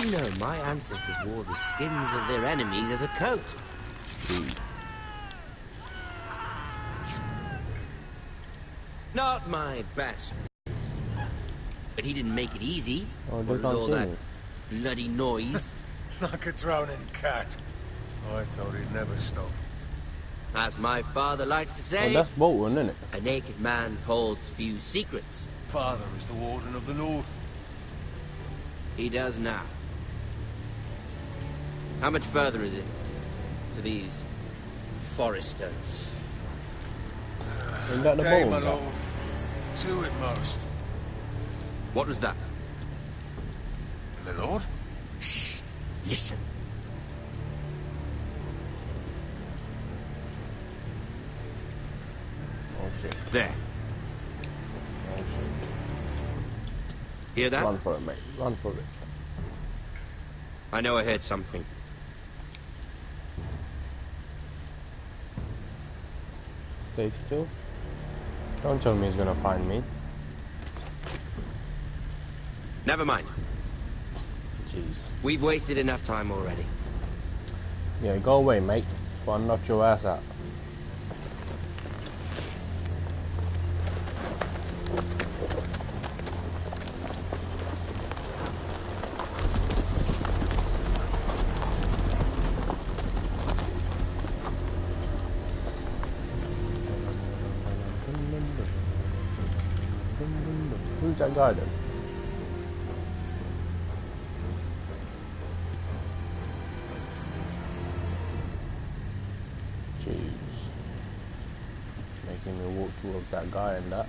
you know my ancestors wore the skins of their enemies as a coat? Not my best. But he didn't make it easy. With all that bloody noise. Like a drowning cat. I thought he'd never stop. As my father likes to say, that's Bolton, isn't it? A naked man holds few secrets. Father is the Warden of the North. He does now. How much further is it to these foresters? Isn't that the Day, Bolton? my lord. 2 at most. What was that? My lord? Shh! Listen. Oh shit. There. Oh shit. Hear that? Run for it, mate. Run for it. I know I heard something. Stay still. Don't tell me he's gonna find me. Never mind. Jeez. We've wasted enough time already. Yeah, go away, mate. Before I knock your ass out. Who's that guy then? Jeez. Making me walk towards that guy and that.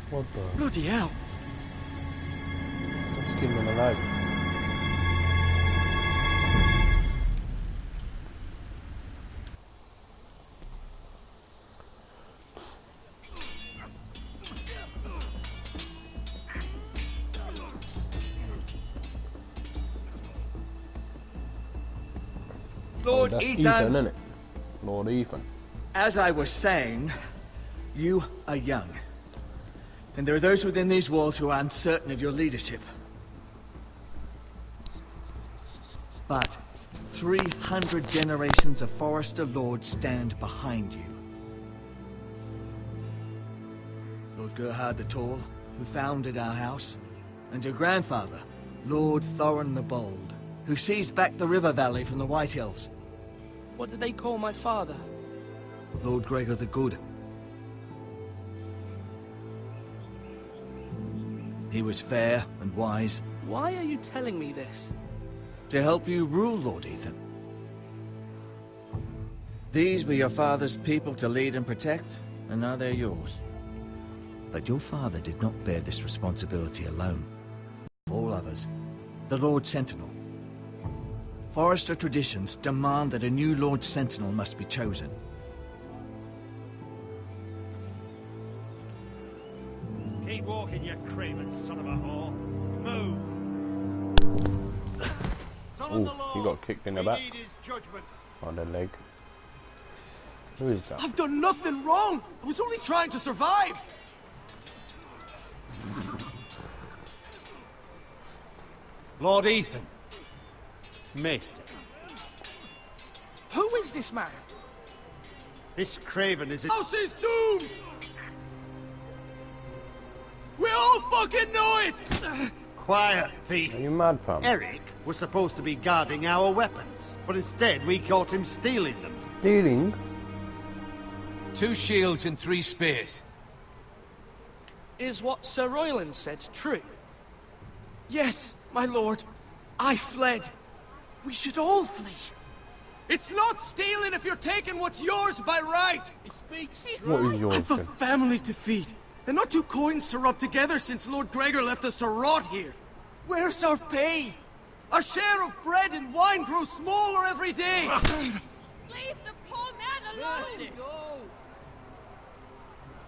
What the? Bloody hell! Let's keep him alive. Lord That's Ethan, isn't it? Lord Ethan. as I was saying, you are young. And there are those within these walls who are uncertain of your leadership. But 300 generations of Forester Lords stand behind you. Lord Gerhard the Tall, who founded our house, and your grandfather, Lord Thorin the Bold, who seized back the river valley from the White Hills. What did they call my father? Lord Gregor the Good. He was fair and wise. Why are you telling me this? To help you rule, Lord Ethan. These were your father's people to lead and protect, and now they're yours. But your father did not bear this responsibility alone. Of all others, the Lord Sentinel. Forester traditions demand that a new Lord Sentinel must be chosen. Keep walking, you craven son of a whore. Move! Ooh, he got kicked in the back. Need his judgment. On the leg. Who is that? I've done nothing wrong! I was only trying to survive! Lord Ethan. Maester. Who is this man? This craven is a... House is doomed! We all fucking know it! Quiet, thief. Are you mad, fam? Eric was supposed to be guarding our weapons, but instead we caught him stealing them. Stealing? 2 shields and 3 spears. Is what Sir Royland said true? Yes, my lord. I fled. We should all flee. It's not stealing if you're taking what's yours by right. He speaks What is yours I've a then? family to feed, and not 2 coins to rub together since Lord Gregor left us to rot here. Where's our pay? Our share of bread and wine grows smaller every day. Leave the poor man alone!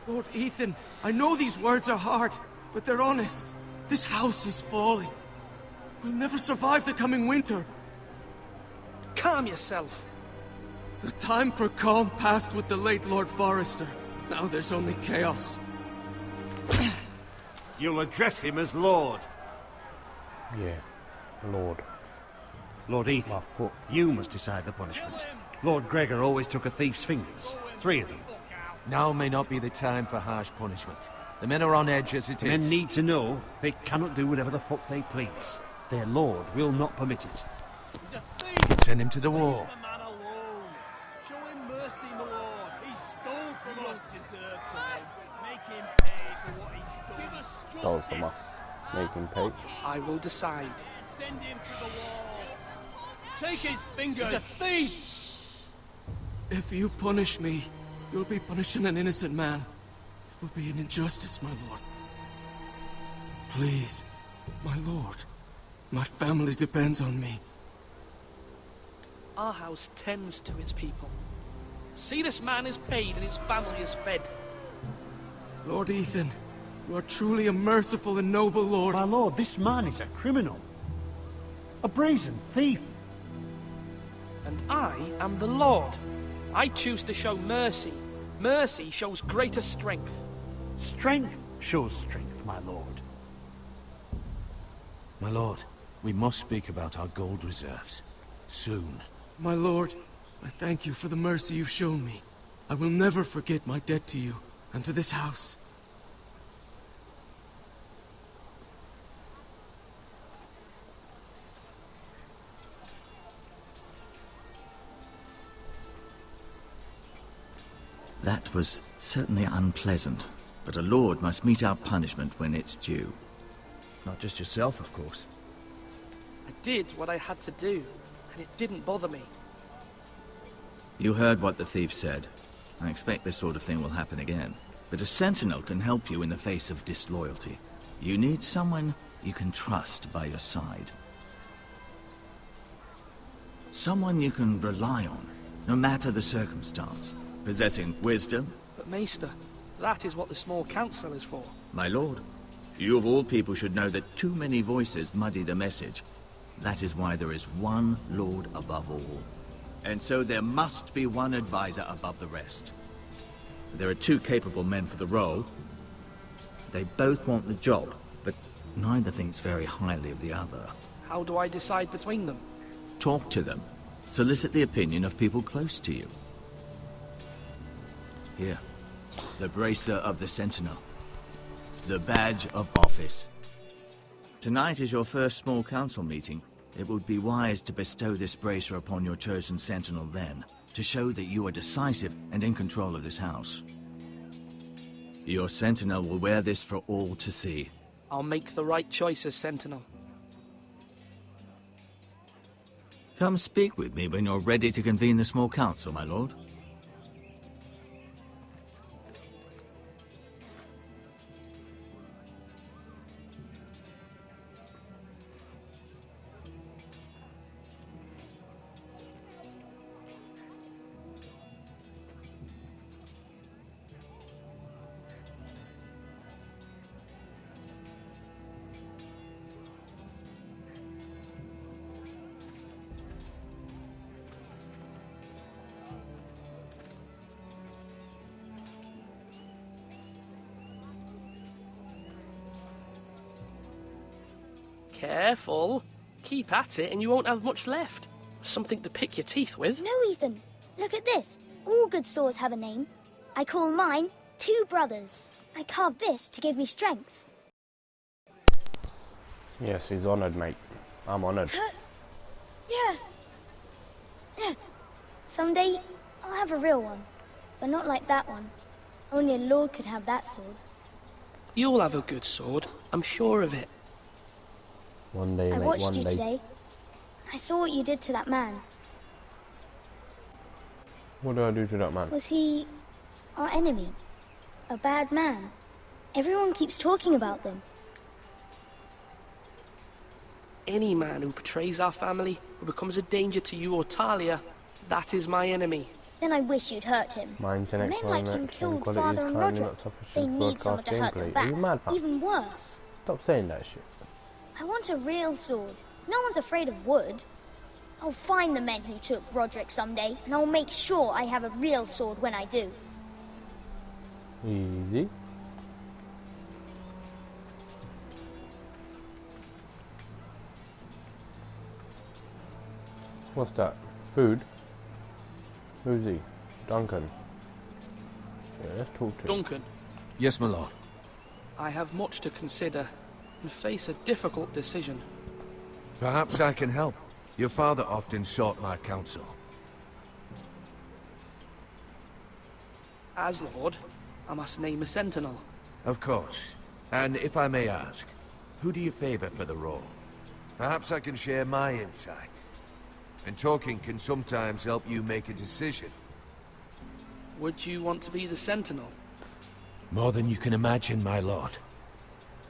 Lord Ethan, I know these words are hard, but they're honest. This house is falling. We'll never survive the coming winter. Calm yourself. The time for calm passed with the late Lord Forrester. Now there's only chaos. You'll address him as Lord. Yeah, Lord. Lord Ethan, My foot. you must decide the punishment. Lord Gregor always took a thief's fingers. 3 of them. Now may not be the time for harsh punishment. The men are on edge as it is. Men need to know they cannot do whatever the fuck they please. Their Lord will not permit it. You can send him to the wall. Show him mercy, my lord. He stole from us. Deserve to make him pay for what he's done. Give us Stole justice. from us. Making pay. I will decide. Send him to the wall. Take his fingers. He's a thief. If you punish me, you'll be punishing an innocent man. It will be an injustice, my lord. Please, my lord. My family depends on me. Our house tends to its people. See, this man is paid and his family is fed. Lord Ethan, you are truly a merciful and noble lord. My lord, this man is a criminal. A brazen thief. And I am the Lord. I choose to show mercy. Mercy shows greater strength. Strength shows strength, my lord. My lord, we must speak about our gold reserves. Soon. My lord, I thank you for the mercy you've shown me. I will never forget my debt to you and to this house. That was certainly unpleasant, but a lord must meet our punishment when it's due. Not just yourself, of course. I did what I had to do, and it didn't bother me. You heard what the thief said. I expect this sort of thing will happen again. But a sentinel can help you in the face of disloyalty. You need someone you can trust by your side. Someone you can rely on, no matter the circumstance. Possessing wisdom. But Maester, that is what the small council is for. My lord, you of all people should know that too many voices muddy the message. That is why there is one lord above all. And so there must be one advisor above the rest. There are 2 capable men for the role. They both want the job, but neither thinks very highly of the other. How do I decide between them? Talk to them. Solicit the opinion of people close to you. Here, the bracer of the Sentinel. The badge of office. Tonight is your first small council meeting. It would be wise to bestow this bracer upon your chosen Sentinel then, to show that you are decisive and in control of this house. Your Sentinel will wear this for all to see. I'll make the right choice as Sentinel. Come speak with me when you're ready to convene the small council, my lord. Careful. Keep at it and you won't have much left. Something to pick your teeth with. No, Ethan. Look at this. All good swords have a name. I call mine 2 brothers. I carved this to give me strength. Yes, he's honoured, mate. I'm honoured. Yeah. Someday, I'll have a real one. But not like that one. Only a lord could have that sword. You'll have a good sword. I'm sure of it. One day, I mate, watched one you day. today. I saw what you did to that man. What do I do to that man? Was he our enemy? A bad man? Everyone keeps talking about them. Any man who betrays our family, who becomes a danger to you or Talia, that is my enemy. Then I wish you'd hurt him. Mine's Men like him killed Father and Roderick. They need someone to hurt them back. Are you mad, man? Even worse. Stop saying that shit. I want a real sword. No one's afraid of wood. I'll find the men who took Roderick someday, and I'll make sure I have a real sword when I do. Easy. What's that? Food? Who's he? Duncan. Yeah, let's talk to him. Duncan, Yes, my lord. I have much to consider and face a difficult decision. Perhaps I can help. Your father often sought my counsel. As Lord, I must name a sentinel. Of course. And if I may ask, who do you favor for the role? Perhaps I can share my insight. And talking can sometimes help you make a decision. Would you want to be the sentinel? More than you can imagine, my lord.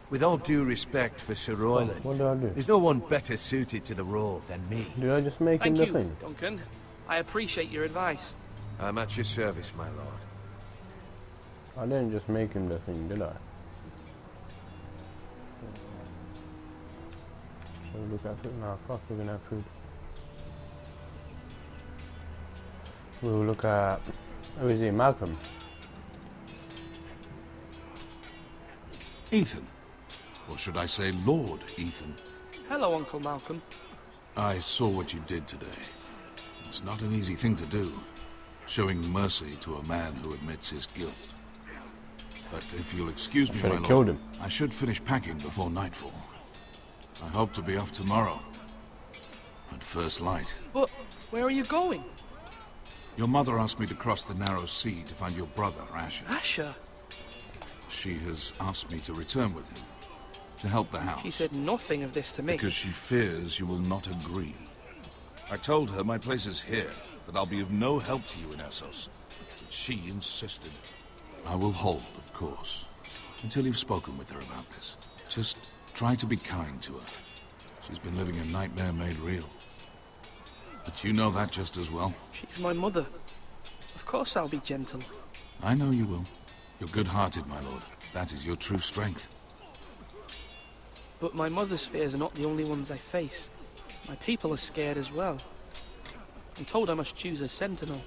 With all due respect for Sir Royland, What did I do? there's no one better suited to the role than me. Did I just make him Thank the you, thing? Duncan. I appreciate your advice. I'm at your service, my lord. I didn't just make him the thing, did I? Shall we look at food? No, fuck, we're gonna have food. We'll look at... Who is he? Malcolm. Ethan. Or should I say Lord Ethan? Hello, Uncle Malcolm. I saw what you did today. It's not an easy thing to do, showing mercy to a man who admits his guilt. But if you'll excuse me, my killed lord, him. I should finish packing before nightfall. I hope to be off tomorrow. At first light. But where are you going? Your mother asked me to cross the narrow sea to find your brother, Asher. Asher? She has asked me to return with him, to help the house. She said nothing of this to me. Because she fears you will not agree. I told her my place is here, that I'll be of no help to you in Essos. But she insisted. I will hold, of course, until you've spoken with her about this. Just try to be kind to her. She's been living a nightmare made real. But you know that just as well. She's my mother. Of course I'll be gentle. I know you will. You're good-hearted, my lord. That is your true strength. But my mother's fears are not the only ones I face. My people are scared as well. I'm told I must choose a sentinel.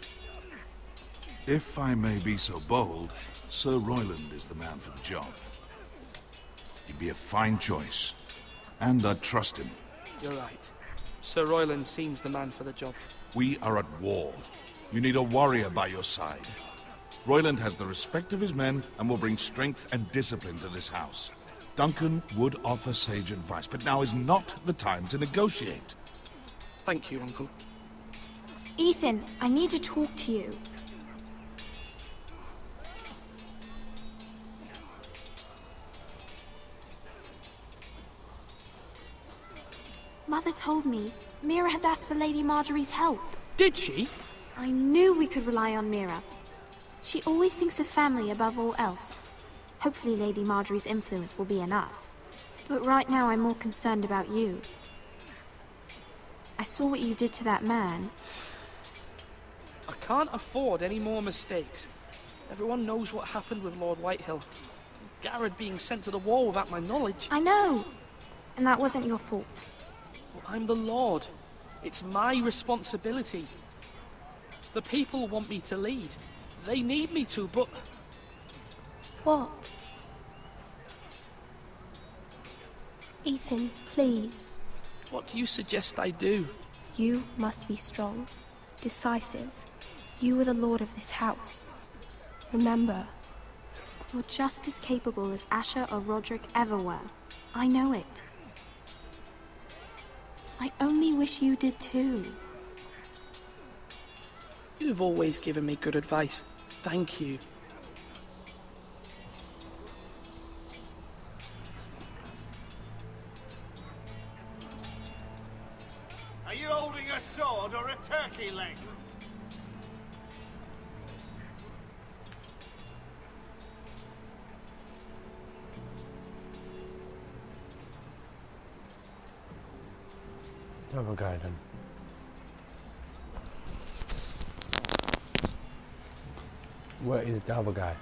If I may be so bold, Sir Royland is the man for the job. He'd be a fine choice, and I'd trust him. You're right. Sir Royland seems the man for the job. We are at war. You need a warrior by your side. Royland has the respect of his men and will bring strength and discipline to this house. Duncan would offer sage advice, but now is not the time to negotiate. Thank you, Uncle. Ethan, I need to talk to you. Mother told me Mira has asked for Lady Marjorie's help. Did she? I knew we could rely on Mira. She always thinks of family above all else. Hopefully Lady Marjorie's influence will be enough. But right now I'm more concerned about you. I saw what you did to that man. I can't afford any more mistakes. Everyone knows what happened with Lord Whitehill. Garrett being sent to the war without my knowledge. I know. And that wasn't your fault. Well, I'm the Lord. It's my responsibility. The people want me to lead. They need me to, but... What? Ethan, please. What do you suggest I do? You must be strong, decisive. You are the lord of this house. Remember, you're just as capable as Asher or Roderick ever were. I know it. I only wish you did too. You've always given me good advice. Thank you. Are you holding a sword or a turkey leg? Have a guy then. Where is the other guy?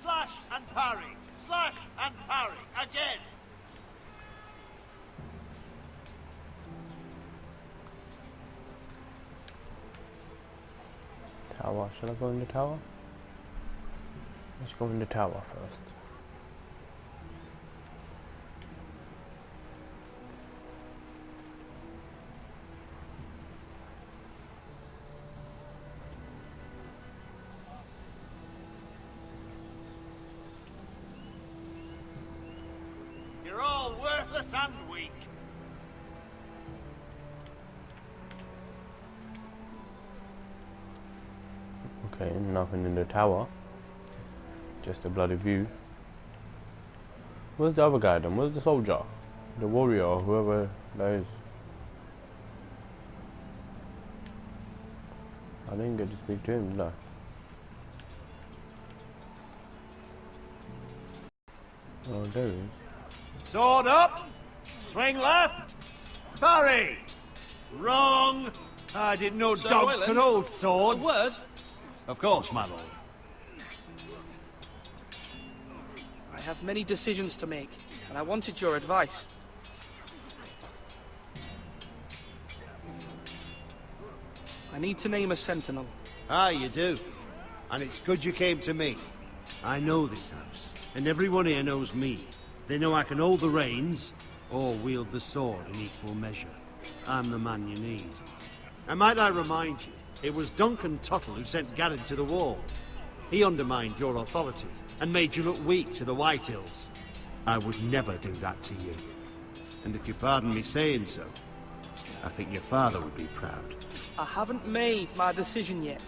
Slash and parry. Slash and parry. Again. Tower. Shall I go in the tower? Let's go in the tower first. You're all worthless and weak. Okay, nothing in the tower. Just a bloody view. Where's the other guy then? Where's the soldier? The warrior or whoever that is? I didn't get to speak to him, no. Oh, there he is. Sword up. Swing left. Parry. Wrong. I didn't know Sir dogs Royland, could hold swords. A word? Of course, my lord. I have many decisions to make, and I wanted your advice. I need to name a sentinel. Ah, you do. And it's good you came to me. I know this house, and everyone here knows me. They know I can hold the reins, or wield the sword in equal measure. I'm the man you need. And might I remind you, it was Duncan Tuttle who sent Garrett to the wall. He undermined your authority, and made you look weak to the Whitehills. I would never do that to you. And if you pardon me saying so, I think your father would be proud. I haven't made my decision yet,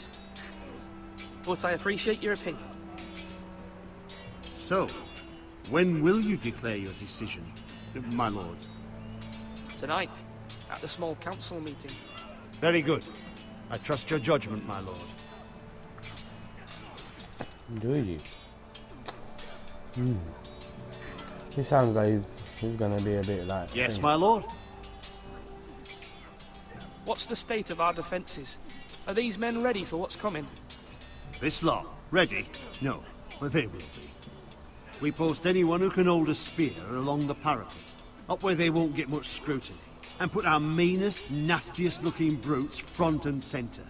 but I appreciate your opinion. So, when will you declare your decision, my lord? Tonight, at the small council meeting. Very good. I trust your judgment, my lord. Do you? He sounds like he's gonna be a bit like... Yes, my lord. What's the state of our defences? Are these men ready for what's coming? This lot, ready? No, but they will be. We post anyone who can hold a spear along the parapet, up where they won't get much scrutiny, and put our meanest, nastiest looking brutes front and centre.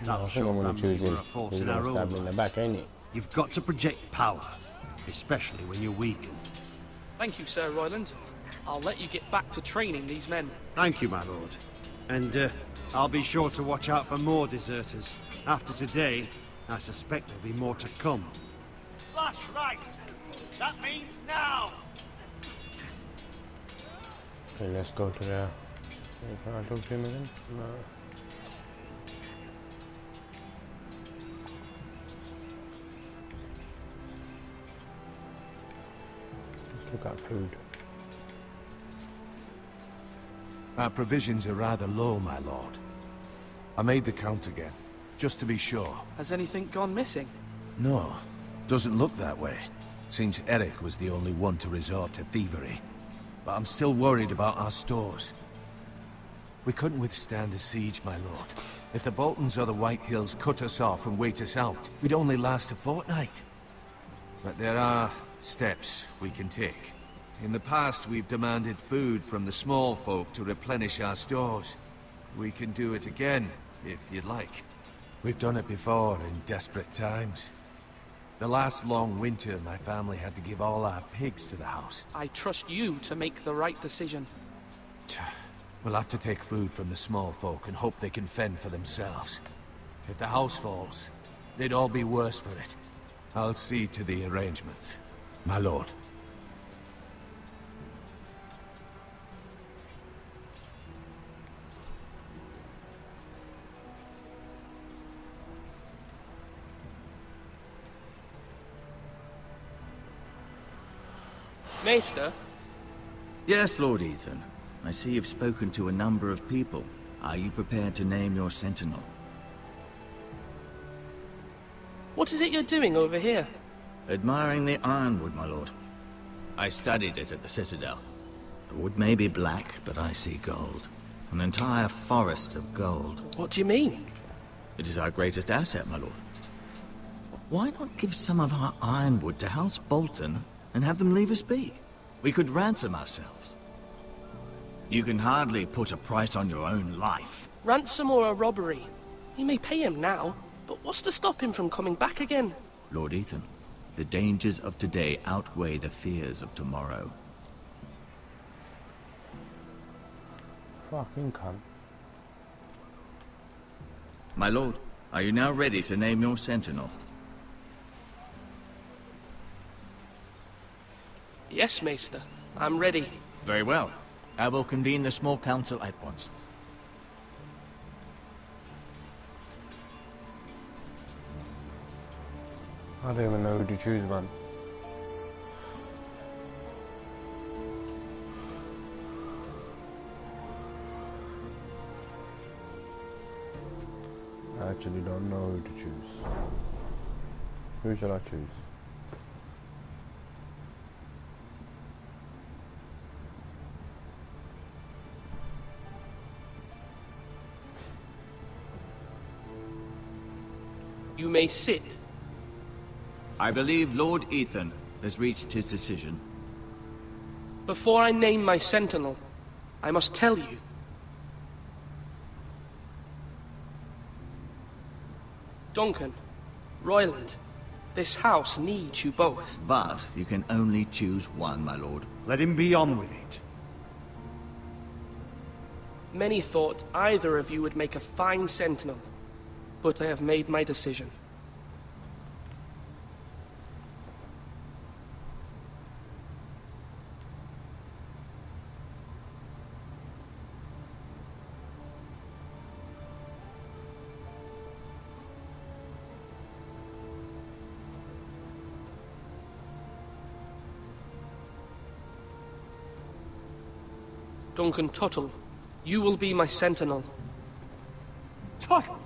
No, I think I'm gonna choose him. He's gonna stab me in the back, ain't he? You've got to project power, especially when you're weakened. Thank you, Sir Royland. I'll let you get back to training these men. Thank you, my lord. And I'll be sure to watch out for more deserters. After today, I suspect there'll be more to come. Slash right. That means now. Okay, let's go to there. Can I talk to him again? No. Let's look at food. Our provisions are rather low, my lord. I made the count again, just to be sure. Has anything gone missing? No, doesn't look that way. Seems Eric was the only one to resort to thievery. But I'm still worried about our stores. We couldn't withstand a siege, my lord. If the Boltons or the Whitehills cut us off and wait us out, we'd only last a fortnight. But there are steps we can take. In the past, we've demanded food from the small folk to replenish our stores. We can do it again, if you'd like. We've done it before in desperate times. The last long winter, my family had to give all our pigs to the house. I trust you to make the right decision. We'll have to take food from the small folk and hope they can fend for themselves. If the house falls, they'd all be worse for it. I'll see to the arrangements, my lord. Maester? Yes, Lord Ethan. I see you've spoken to a number of people. Are you prepared to name your sentinel? What is it you're doing over here? Admiring the ironwood, my lord. I studied it at the Citadel. The wood may be black, but I see gold. An entire forest of gold. What do you mean? It is our greatest asset, my lord. Why not give some of our ironwood to House Bolton and have them leave us be? We could ransom ourselves. You can hardly put a price on your own life. Ransom or a robbery? You may pay him now, but what's to stop him from coming back again? Lord Ethan, the dangers of today outweigh the fears of tomorrow. Fucking cunt. My lord, are you now ready to name your sentinel? Yes, Maester. I'm ready. Very well. I will convene the small council at once. I don't even know who to choose, man. I actually don't know who to choose. Who should I choose? You may sit. I believe Lord Ethan has reached his decision. Before I name my sentinel, I must tell you. Duncan, Royland, this house needs you both. But you can only choose one, my lord. Let him be on with it. Many thought either of you would make a fine sentinel, but I have made my decision. Duncan Tuttle, you will be my sentinel. Tuttle!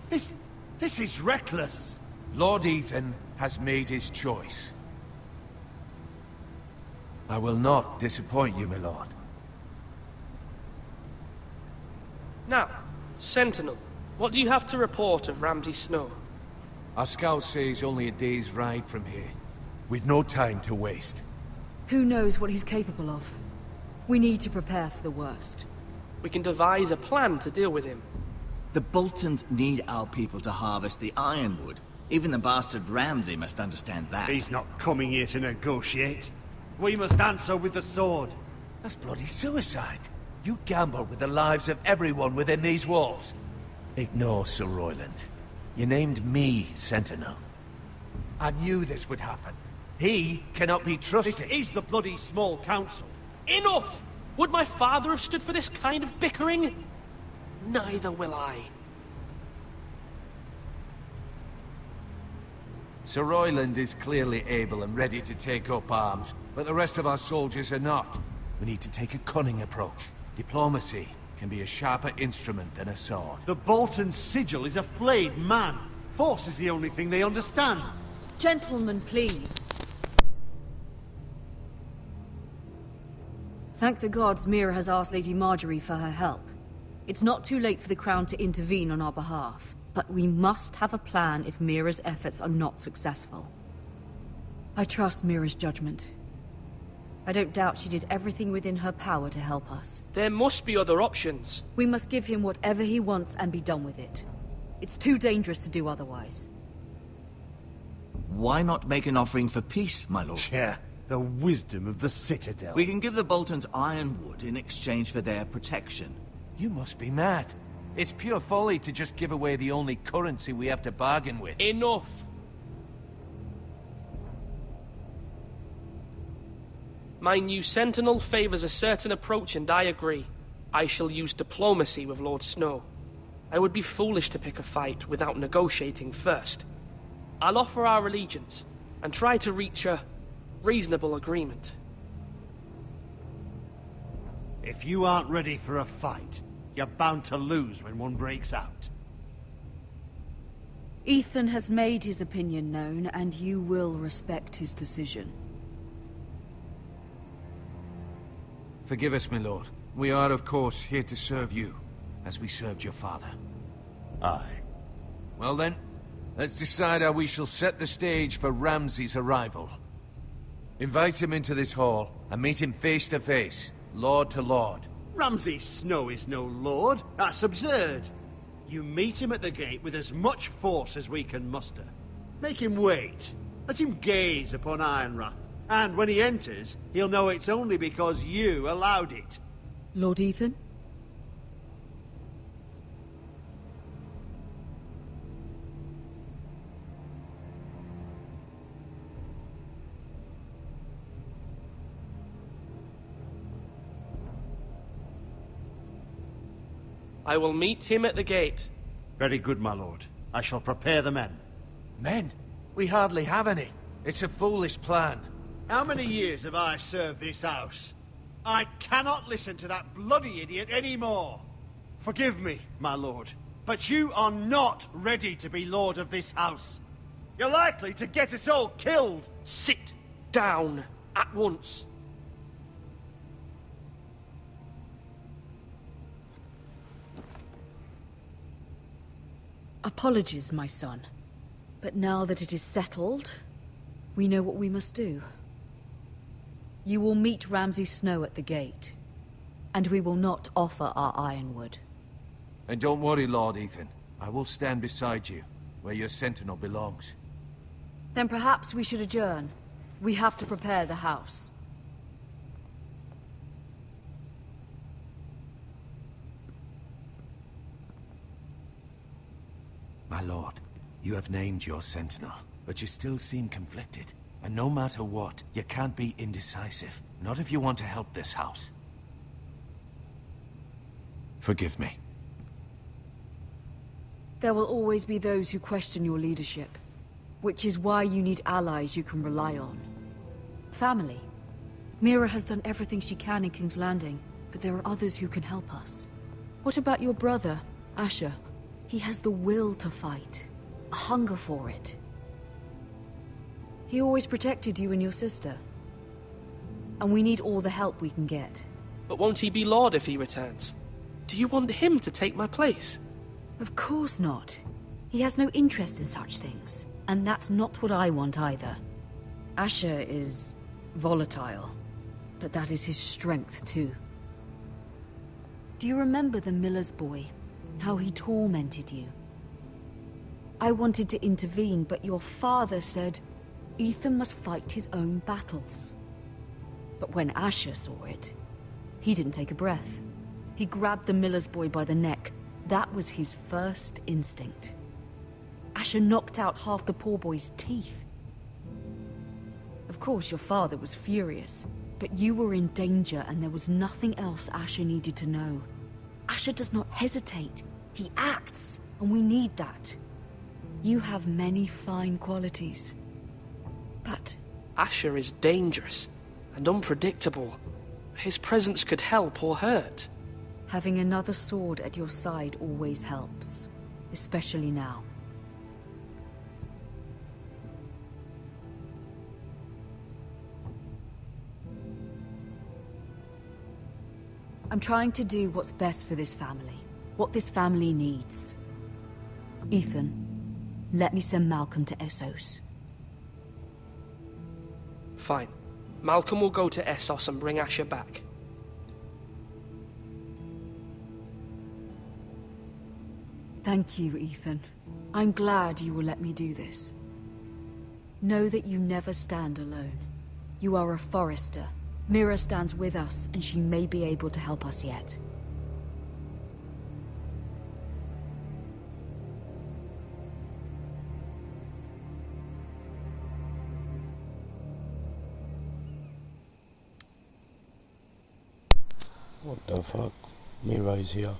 This is reckless. Lord Ethan has made his choice. I will not disappoint you, my lord. Now, Sentinel, what do you have to report of Ramsay Snow? Our scouts say he's only a day's ride from here. We've no time to waste. Who knows what he's capable of? We need to prepare for the worst. We can devise a plan to deal with him. The Boltons need our people to harvest the ironwood. Even the bastard Ramsay must understand that. He's not coming here to negotiate. We must answer with the sword. That's bloody suicide. You gamble with the lives of everyone within these walls. Ignore Sir Royland. You named me Sentinel. I knew this would happen. He cannot be trusted. This is the bloody small council. Enough! Would my father have stood for this kind of bickering? Neither will I. Sir Royland is clearly able and ready to take up arms, but the rest of our soldiers are not. We need to take a cunning approach. Diplomacy can be a sharper instrument than a sword. The Bolton sigil is a flayed man. Force is the only thing they understand. Gentlemen, please. Thank the gods Mira has asked Lady Marjorie for her help. It's not too late for the Crown to intervene on our behalf, but we must have a plan if Mira's efforts are not successful. I trust Mira's judgment. I don't doubt she did everything within her power to help us. There must be other options. We must give him whatever he wants and be done with it. It's too dangerous to do otherwise. Why not make an offering for peace, my lord? Yeah, the wisdom of the Citadel. We can give the Boltons ironwood in exchange for their protection. You must be mad. It's pure folly to just give away the only currency we have to bargain with. Enough! My new sentinel favors a certain approach, and I agree. I shall use diplomacy with Lord Snow. I would be foolish to pick a fight without negotiating first. I'll offer our allegiance, and try to reach a reasonable agreement. If you aren't ready for a fight, you're bound to lose when one breaks out. Ethan has made his opinion known, and you will respect his decision. Forgive us, my lord. We are, of course, here to serve you, as we served your father. Aye. Well then, Let's decide how we shall set the stage for Ramsay's arrival. Invite him into this hall and meet him face to face, lord to lord. Ramsay Snow is no lord. That's absurd. You meet him at the gate with as much force as we can muster. Make him wait. Let him gaze upon Ironrath. And when he enters, he'll know it's only because you allowed it. Lord Ethan? I will meet him at the gate. Very good, my lord. I shall prepare the men. Men? We hardly have any. It's a foolish plan. How many years have I served this house? I cannot listen to that bloody idiot anymore. Forgive me, my lord, but you are not ready to be lord of this house. You're likely to get us all killed. Sit down at once. Apologies, my son. But now that it is settled, we know what we must do. You will meet Ramsay Snow at the gate, and we will not offer our ironwood. And don't worry, Lord Ethan. I will stand beside you, where your sentinel belongs. Then perhaps we should adjourn. We have to prepare the house. My lord, you have named your sentinel, but you still seem conflicted. And no matter what, you can't be indecisive. Not if you want to help this house. Forgive me. There will always be those who question your leadership, which is why you need allies you can rely on. Family. Mira has done everything she can in King's Landing, but there are others who can help us. What about your brother, Asher? He has the will to fight, a hunger for it. He always protected you and your sister. And we need all the help we can get. But won't he be Lord if he returns? Do you want him to take my place? Of course not. He has no interest in such things. And that's not what I want either. Asher is volatile, but that is his strength too. Do you remember the miller's boy? How he tormented you? I wanted to intervene, but your father said Ethan must fight his own battles. But when Asher saw it, he didn't take a breath. He grabbed the miller's boy by the neck. That was his first instinct. Asher knocked out half the poor boy's teeth. Of course, your father was furious, but you were in danger and there was nothing else Asher needed to know. Asher does not hesitate. He acts, and we need that. You have many fine qualities. But Asher is dangerous and unpredictable. His presence could help or hurt. Having another sword at your side always helps, especially now. I'm trying to do what's best for this family, what this family needs. Ethan, let me send Malcolm to Essos. Fine. Malcolm will go to Essos and bring Asher back. Thank you, Ethan. I'm glad you will let me do this. Know that you never stand alone. You are a Forrester. Mira stands with us, and she may be able to help us yet. What the fuck? Mira is here.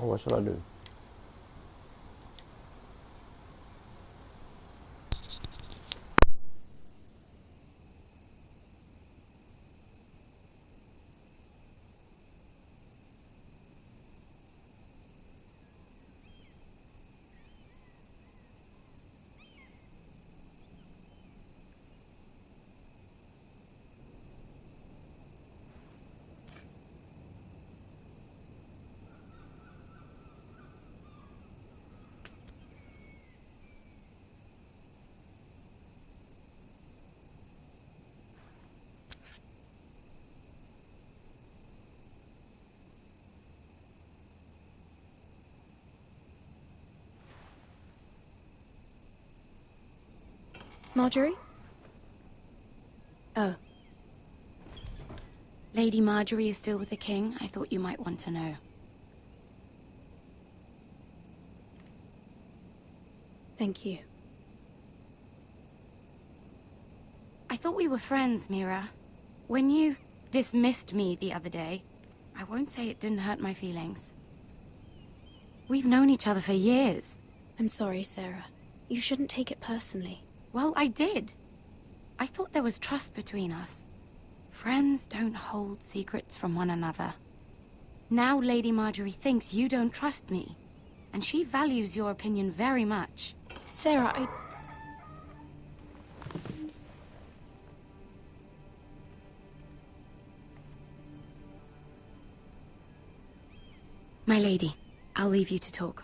Oh, what should I do? Marjorie? Oh. Lady Marjorie is still with the king. I thought you might want to know. Thank you. I thought we were friends, Mira. When you dismissed me the other day, I won't say it didn't hurt my feelings. We've known each other for years. I'm sorry, Sarah. You shouldn't take it personally. Well, I did. I thought there was trust between us. Friends don't hold secrets from one another. Now Lady Marjorie thinks you don't trust me, and she values your opinion very much. Sarah, My lady, I'll leave you to talk.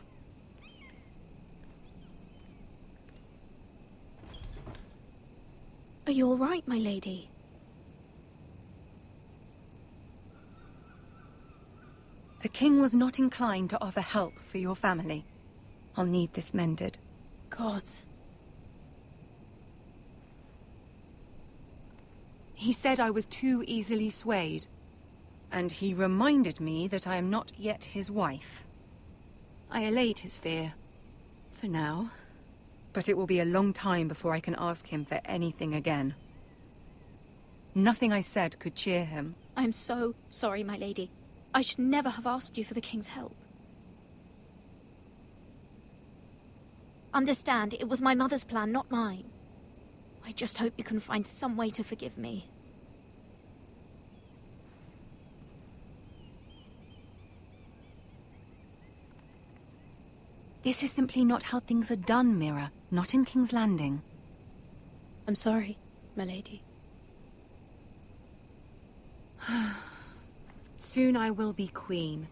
Are you all right, my lady? The king was not inclined to offer help for your family. I'll need this mended. Gods. He said I was too easily swayed. And he reminded me that I am not yet his wife. I allayed his fear. For now. But it will be a long time before I can ask him for anything again. Nothing I said could cheer him. I'm so sorry, my lady. I should never have asked you for the king's help. Understand, it was my mother's plan, not mine. I just hope you can find some way to forgive me. This is simply not how things are done, Mira. Not in King's Landing. I'm sorry, my lady. Soon I will be queen,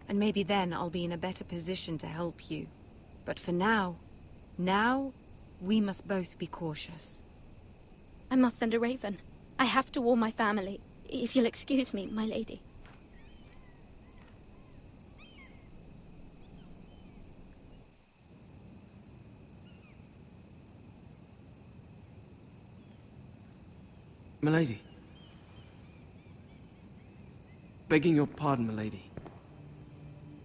and maybe then I'll be in a better position to help you. But for now, we must both be cautious. I must send a raven. I have to warn my family. If you'll excuse me, my lady. Milady. Begging your pardon, milady.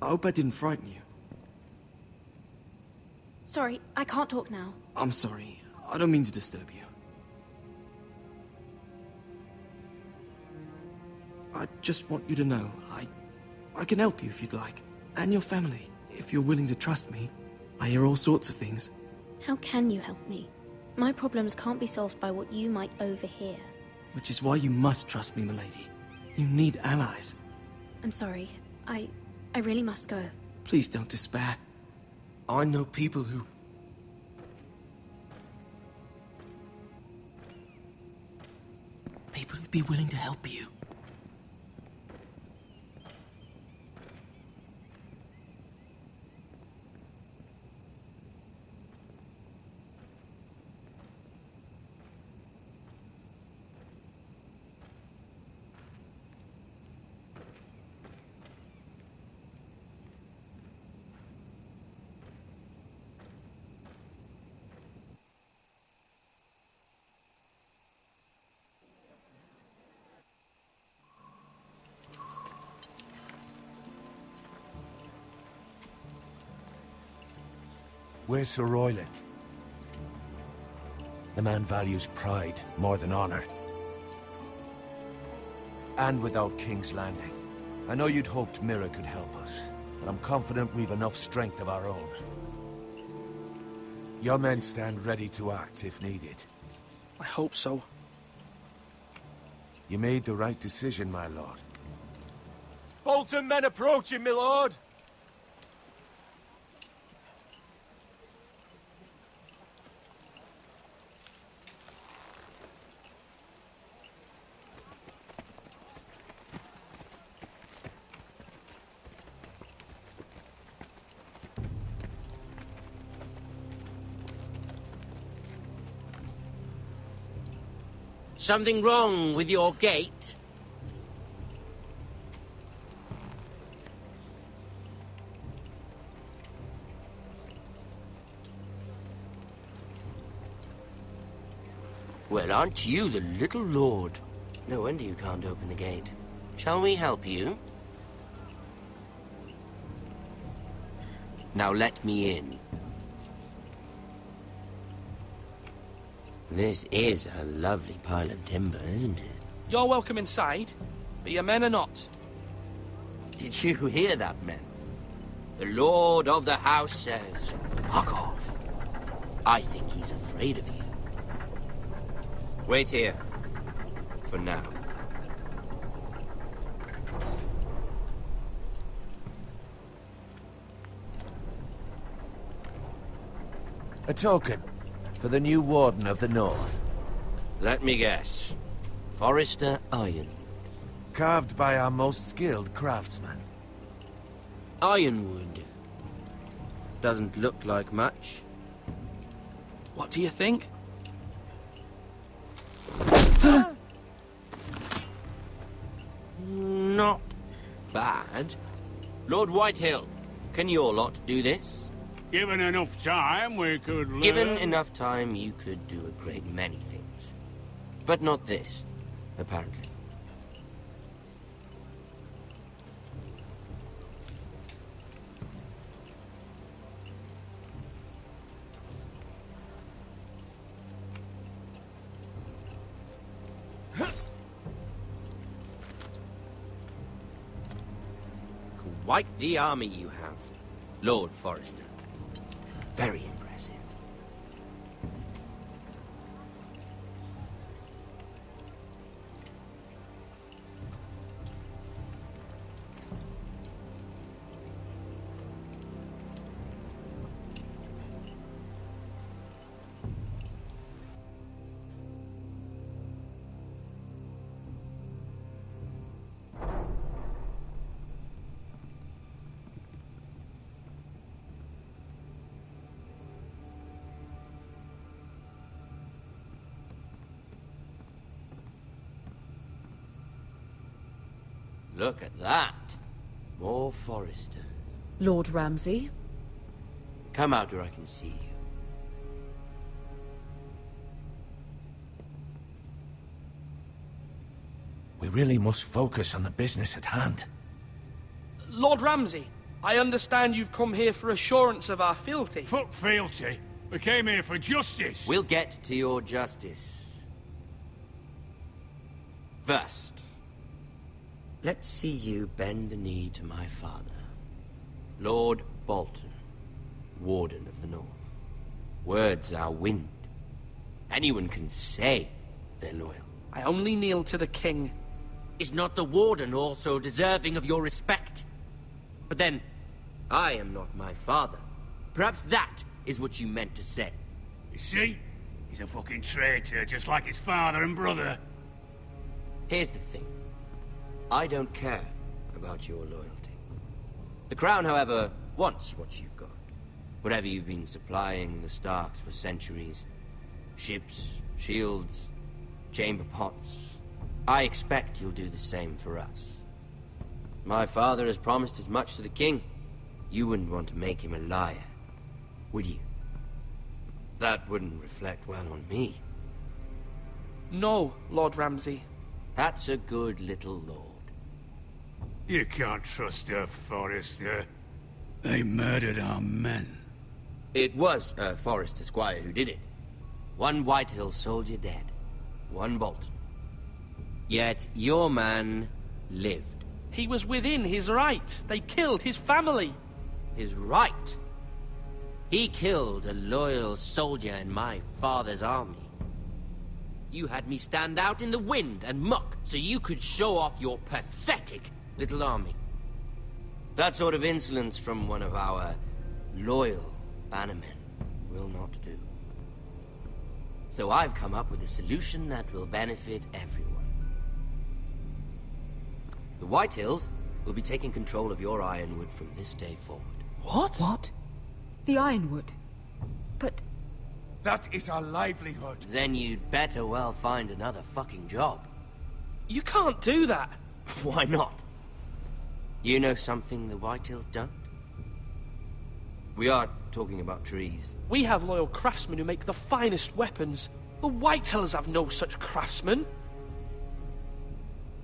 I hope I didn't frighten you. Sorry, I can't talk now. I'm sorry. I don't mean to disturb you. I just want you to know, I can help you if you'd like. And your family, if you're willing to trust me. I hear all sorts of things. How can you help me? My problems can't be solved by what you might overhear. Which is why you must trust me, milady. You need allies. I'm sorry. I really must go. Please don't despair. I know people who... People who'd be willing to help you. Where's Sir Royland? The man values pride more than honor. And without King's Landing. I know you'd hoped Mira could help us, but I'm confident we've enough strength of our own. Your men stand ready to act if needed. I hope so. You made the right decision, my lord. Bolton men approaching, my lord! Something wrong with your gate? Well, aren't you the little lord? No wonder you can't open the gate. Shall we help you? Now let me in. This is a lovely pile of timber, isn't it? You're welcome inside, but your men are not. Did you hear that, men? The Lord of the House says, fuck off. I think he's afraid of you. Wait here. For now. A token for the new Warden of the North. Let me guess. Forrester Ironwood. Carved by our most skilled craftsman. Ironwood. Doesn't look like much. What do you think? Not bad. Lord Whitehill, can your lot do this? Given enough time, we could learn. Given enough time, you could do a great many things. But not this, apparently. Quite the army you have, Lord Forrester. Very impressive. Look at that. More Forresters. Lord Ramsay? Come out where I can see you. We really must focus on the business at hand. Lord Ramsay, I understand you've come here for assurance of our fealty. Fuck fealty. We came here for justice. We'll get to your justice. First, let's see you bend the knee to my father, Lord Bolton, Warden of the North. Words are wind. Anyone can say they're loyal. I only kneel to the king. Is not the Warden also deserving of your respect? But then, I am not my father. Perhaps that is what you meant to say. You see? He's a fucking traitor, just like his father and brother. Here's the thing. I don't care about your loyalty. The Crown, however, wants what you've got. Whatever you've been supplying the Starks for centuries. Ships, shields, chamber pots. I expect you'll do the same for us. My father has promised as much to the king. You wouldn't want to make him a liar, would you? That wouldn't reflect well on me. No, Lord Ramsay. That's a good little lord. You can't trust her, Forrester. They murdered our men. It was a Forrester squire who did it. One Whitehill soldier dead. One Bolton. Yet your man lived. He was within his right. They killed his family. His right? He killed a loyal soldier in my father's army. You had me stand out in the wind and muck so you could show off your pathetic little army. That sort of insolence from one of our loyal bannermen will not do. So I've come up with a solution that will benefit everyone. The Whitehills will be taking control of your Ironwood from this day forward. What? What? The Ironwood? But... That is our livelihood. Then you'd better well find another fucking job. You can't do that. Why not? You know something the Whitehills don't? We are talking about trees. We have loyal craftsmen who make the finest weapons. The Whitehills have no such craftsmen.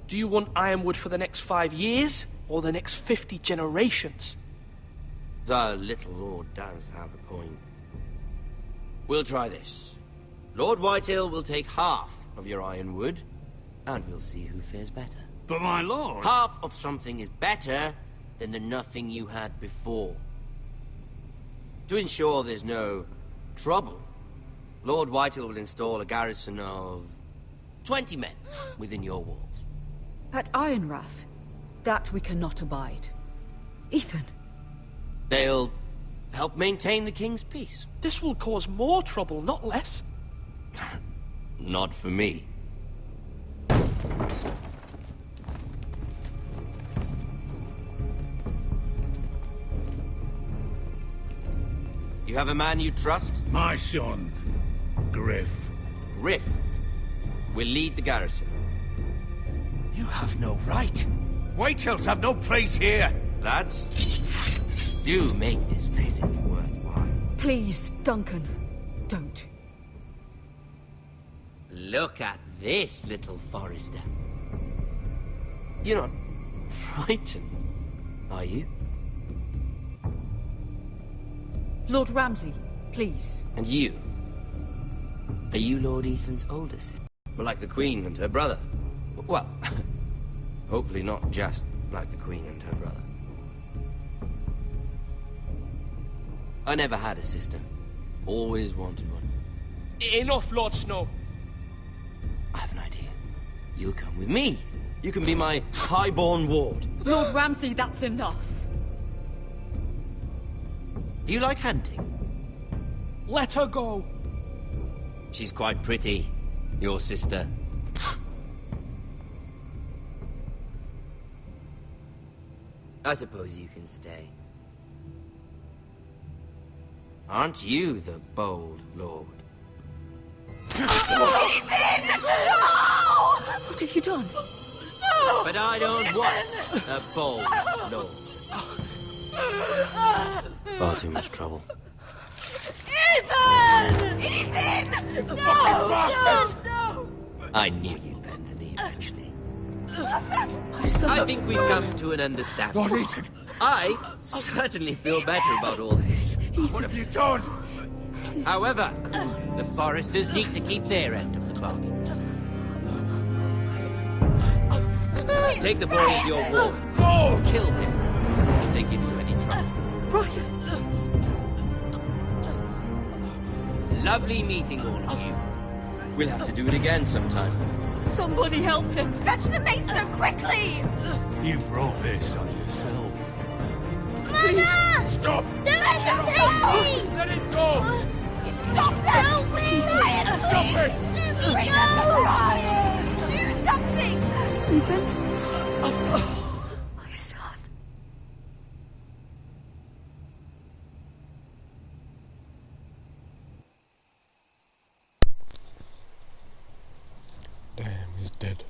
Do you want ironwood for the next 5 years, or the next 50 generations? The little lord does have a point. We'll try this. Lord Whitehill will take half of your ironwood, and we'll see who fares better. But my lord... Half of something is better than the nothing you had before. To ensure there's no trouble, Lord Whitehill will install a garrison of 20 men within your walls. At Ironrath, that we cannot abide. Ethan. They'll help maintain the king's peace. This will cause more trouble, not less. Not for me. You have a man you trust? My son, Griff. Griff will lead the garrison. You have no right. Whitehills have no place here. Lads, do make this visit worthwhile. Please, Duncan, don't. Look at this, little Forrester. You're not frightened, are you? Lord Ramsay, please. And you? Are you Lord Ethan's oldest? Like the Queen and her brother? Well, hopefully not just like the Queen and her brother. I never had a sister. Always wanted one. Enough, Lord Snow. I have an idea. You'll come with me. You can be my highborn ward. Lord Ramsay, that's enough. Do you like hunting? Let her go. She's quite pretty, your sister. I suppose you can stay. Aren't you the bold lord? Ethan! No! What have you done? No! But I don't want a bold lord. Far too much trouble. Ethan! Ethan! No! No! I knew you'd bend the knee eventually. My son... I think we've come to an understanding. Lord Ethan! I certainly feel better about all this. What have you done? However, the Forresters need to keep their end of the bargain. Take the boy as your ward. Kill him if they give you any trouble. Brian! Lovely meeting all of you. We'll have to do it again sometime. Somebody help him! Fetch the mace so quickly! You brought this on yourself. Mama! Stop! Don't let them take me! Let it go! Stop them! Help me! Ryan, Stop it! Let me go! Ryan! Do something! Ethan? My son. Damn, he's dead.